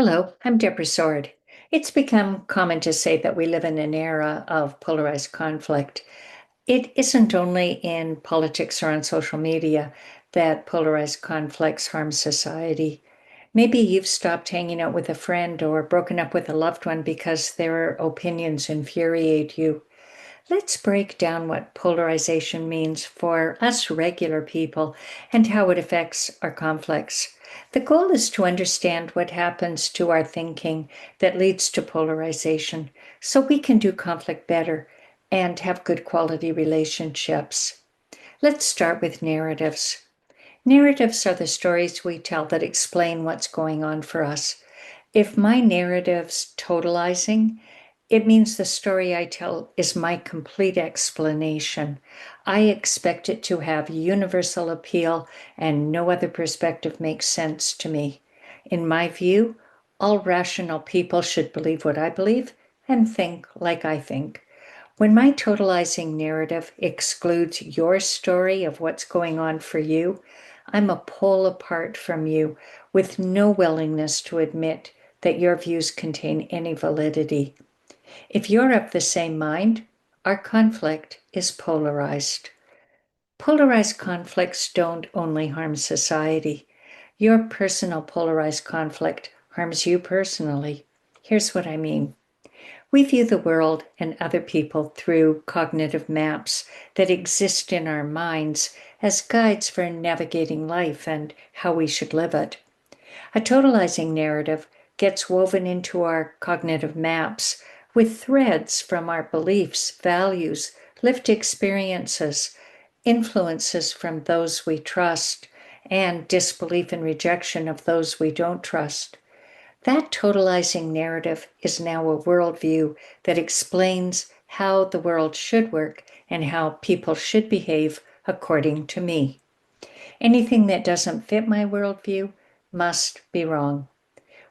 Hello, I'm Deborah Sword. It's become common to say that we live in an era of polarized conflict. It isn't only in politics or on social media that polarized conflicts harm society. Maybe you've stopped hanging out with a friend or broken up with a loved one because their opinions infuriate you. Let's break down what polarization means for us regular people and how it affects our conflicts. The goal is to understand what happens to our thinking that leads to polarization so we can do conflict better and have good quality relationships. Let's start with narratives. Narratives are the stories we tell that explain what's going on for us. If my narrative's totalizing, it means the story I tell is my complete explanation. I expect it to have universal appeal, and no other perspective makes sense to me. In my view, all rational people should believe what I believe and think like I think. When my totalizing narrative excludes your story of what's going on for you, I'm a pole apart from you with no willingness to admit that your views contain any validity. If you're of the same mind, our conflict is polarized. Polarized conflicts don't only harm society. Your personal polarized conflict harms you personally. Here's what I mean. We view the world and other people through cognitive maps that exist in our minds as guides for navigating life and how we should live it. A totalizing narrative gets woven into our cognitive maps with threads from our beliefs, values, lived experiences, influences from those we trust, and disbelief and rejection of those we don't trust. That totalizing narrative is now a worldview that explains how the world should work and how people should behave according to me. Anything that doesn't fit my worldview must be wrong.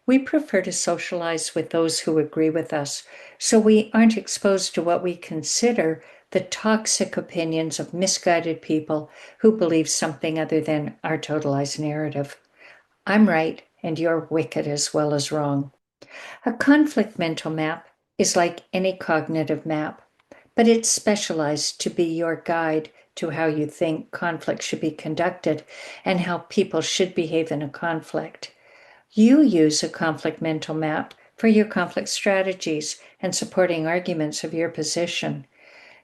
We prefer to socialize with those who agree with us, so we aren't exposed to what we consider the toxic opinions of misguided people who believe something other than our totalized narrative. I'm right, and you're wicked as well as wrong. A conflict mental map is like any cognitive map, but it's specialized to be your guide to how you think conflict should be conducted and how people should behave in a conflict. You use a conflict mental map for your conflict strategies and supporting arguments of your position.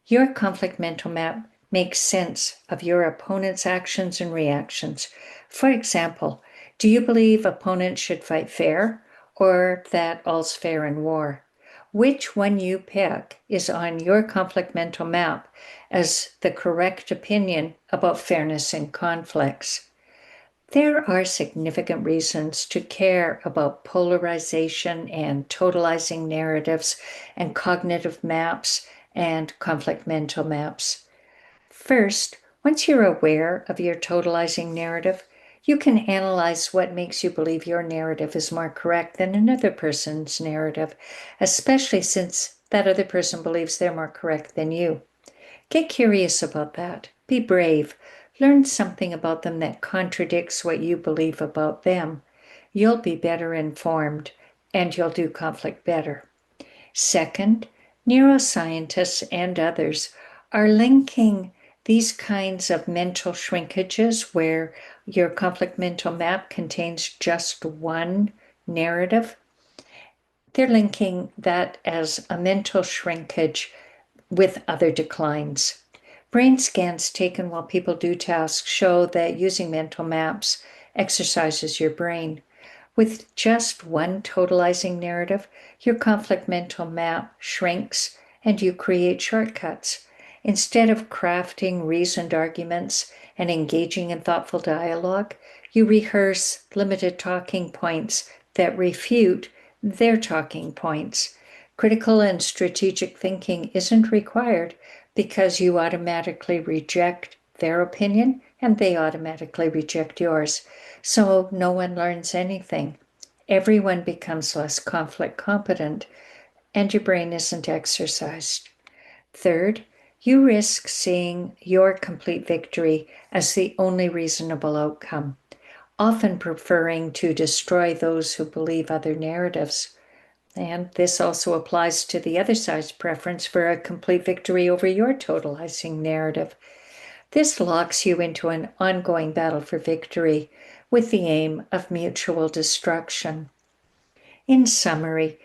Your conflict mental map makes sense of your opponent's actions and reactions. For example, do you believe opponents should fight fair or that all's fair in war? Which one you pick is on your conflict mental map as the correct opinion about fairness in conflicts. There are significant reasons to care about polarization and totalizing narratives and cognitive maps and conflict mental maps. First, once you're aware of your totalizing narrative, you can analyze what makes you believe your narrative is more correct than another person's narrative, especially since that other person believes they're more correct than you. Get curious about that. Be brave. Learn something about them that contradicts what you believe about them. You'll be better informed and you'll do conflict better. Second, neuroscientists and others are linking these kinds of mental shrinkages where your conflict mental map contains just one narrative. They're linking that as a mental shrinkage with other declines. Brain scans taken while people do tasks show that using mental maps exercises your brain. With just one totalizing narrative, your conflict mental map shrinks and you create shortcuts. Instead of crafting reasoned arguments and engaging in thoughtful dialogue, you rehearse limited talking points that refute their talking points. Critical and strategic thinking isn't required because you automatically reject their opinion and they automatically reject yours. So no one learns anything. Everyone becomes less conflict competent and your brain isn't exercised. Third, you risk seeing your complete victory as the only reasonable outcome. often preferring to destroy those who believe other narratives. And this also applies to the other side's preference for a complete victory over your totalizing narrative. This locks you into an ongoing battle for victory with the aim of mutual destruction. In summary,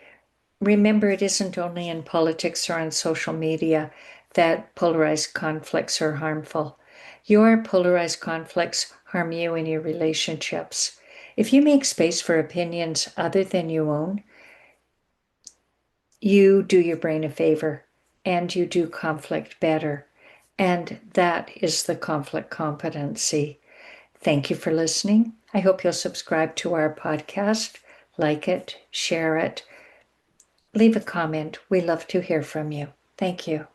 remember, it isn't only in politics or on social media that polarized conflicts are harmful. Your polarized conflicts harm you in your relationships. If you make space for opinions other than you own, you do your brain a favor and you do conflict better. And that is the conflict competency. Thank you for listening. I hope you'll subscribe to our podcast, like it, share it, leave a comment. We love to hear from you. Thank you.